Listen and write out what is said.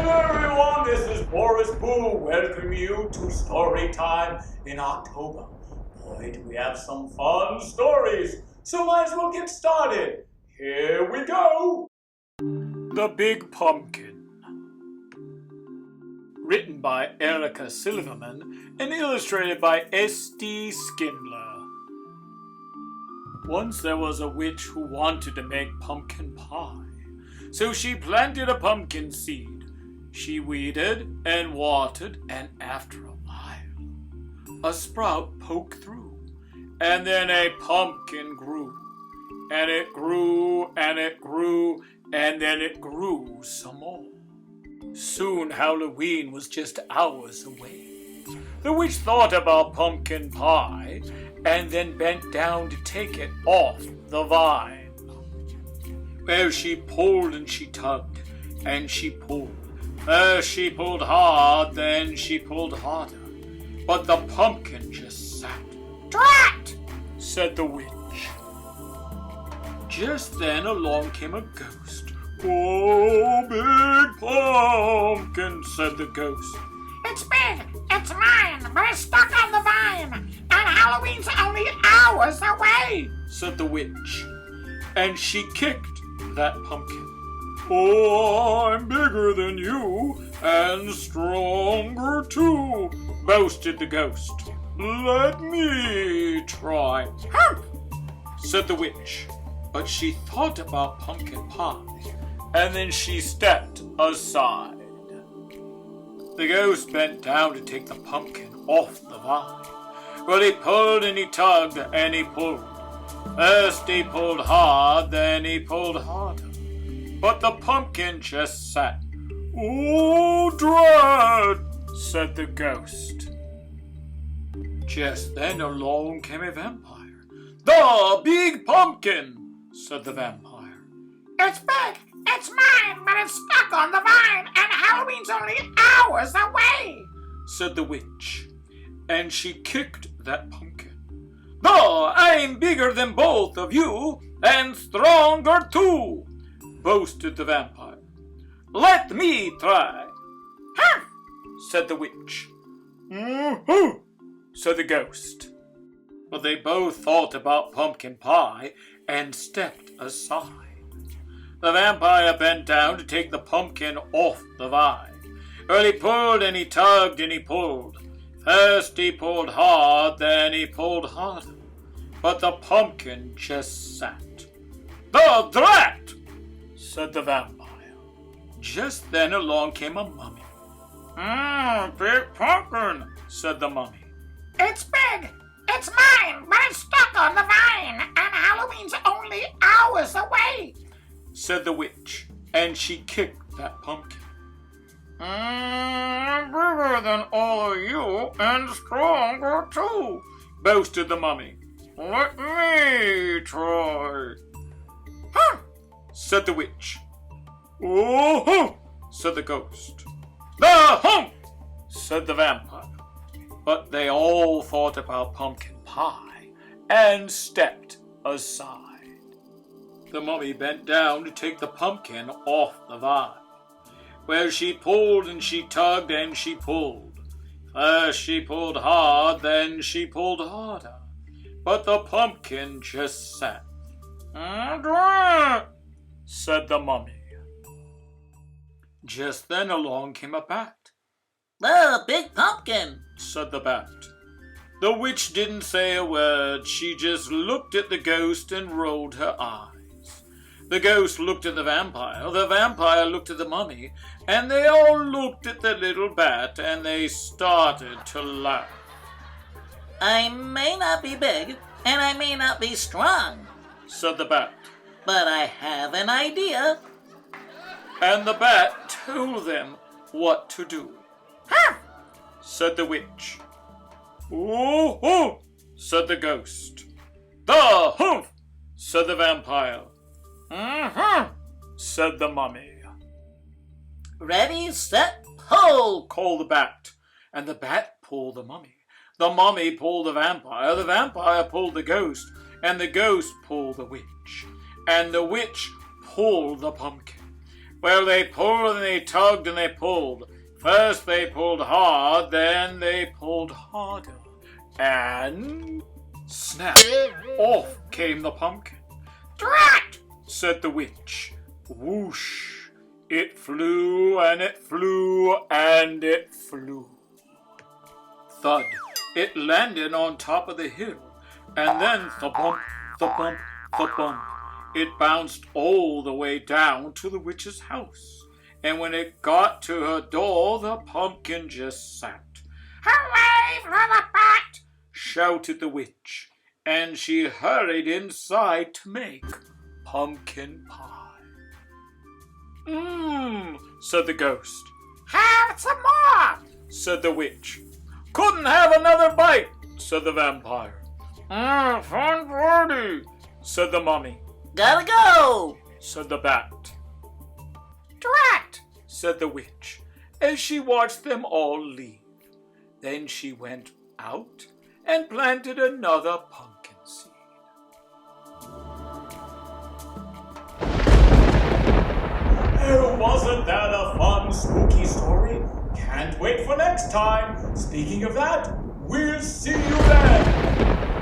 everyone, this is Boris Boo welcoming you to Story Time in October. Boy, do we have some fun stories, so might as well get started. Here we go. The Big Pumpkin. Written by Erica Silverman and illustrated by S.D. Skindler. Once there was a witch who wanted to make pumpkin pie. So she planted a pumpkin seed. She weeded and watered, and after a while, a sprout poked through, and then a pumpkin grew. And it grew, and it grew, and then it grew some more. Soon Halloween was just hours away. The witch thought about pumpkin pie, and then bent down to take it off the vine. Well, she pulled and she tugged, and she pulled. She pulled hard, then she pulled harder. But the pumpkin just sat. "Drat!" said the witch. Just then along came a ghost. "Oh, big pumpkin," said the ghost. "It's big, it's mine, but it's stuck on the vine, and Halloween's only hours away," said the witch. And she kicked that pumpkin. "Oh, I'm bigger than you, and stronger too," boasted the ghost. "Let me try," said the witch. But she thought about pumpkin pie, and then she stepped aside. The ghost bent down to take the pumpkin off the vine. Well, he pulled and he tugged and he pulled. First he pulled hard, then he pulled harder. But the pumpkin just sat. "Oh, drat!" said the ghost. Just then along came a vampire. "The Big Pumpkin," said the vampire. "It's big, it's mine, but it's stuck on the vine, and Halloween's only hours away," said the witch. And she kicked that pumpkin. "No, I'm bigger than both of you, and stronger too," boasted the vampire. "Let me try," said the witch. Said the ghost. But they both thought about pumpkin pie and stepped aside. The vampire bent down to take the pumpkin off the vine. Well, he pulled and he tugged and he pulled. First he pulled hard, then he pulled harder. But the pumpkin just sat. "The drat!" said the vampire. Just then along came a mummy. Big pumpkin," said the mummy. "It's big, it's mine, but it's stuck on the vine, and Halloween's only hours away," said the witch, and she kicked that pumpkin. "I'm bigger than all of you, and stronger too," boasted the mummy. "Let me try," said the witch. "Oh, said the ghost. "The hump," said the vampire. But they all thought about pumpkin pie and stepped aside. The mummy bent down to take the pumpkin off the vine. Well, she pulled and she tugged and she pulled. First she pulled hard, then she pulled harder. But the pumpkin just sat. "Drat!" said the mummy. Just then along came a bat. "The Big Pumpkin," said the bat. The witch didn't say a word. She just looked at the ghost and rolled her eyes. The ghost looked at the vampire looked at the mummy, and they all looked at the little bat, and they started to laugh. "I may not be big, and I may not be strong," said the bat. "but I have an idea." And the bat told them what to do. Said the witch. "Oh, said the ghost. "The humph," said the vampire. Said the mummy. "Ready, set, pull," called the bat. And the bat pulled the mummy. The mummy pulled the vampire pulled the ghost, and the ghost pulled the witch. And the witch pulled the pumpkin. Well, they pulled and they tugged and they pulled. First they pulled hard, then they pulled harder. And snap! Off came the pumpkin. Drat! Said the witch. Whoosh! It flew and it flew and it flew. Thud! It landed on top of the hill. And then thump, thump, thump. It bounced all the way down to the witch's house. And when it got to her door, the pumpkin just sat. Hooray for the bat! Shouted the witch. And she hurried inside to make pumpkin pie. Said the ghost. Have some more! Said the witch. Couldn't have another bite, said the vampire. Fun party, said the mummy. Gotta go, said the bat. Drat! Said the witch, as she watched them all leave. Then she went out and planted another pumpkin seed. Wasn't that a fun, spooky story? Can't wait for next time. Speaking of that, we'll see you then.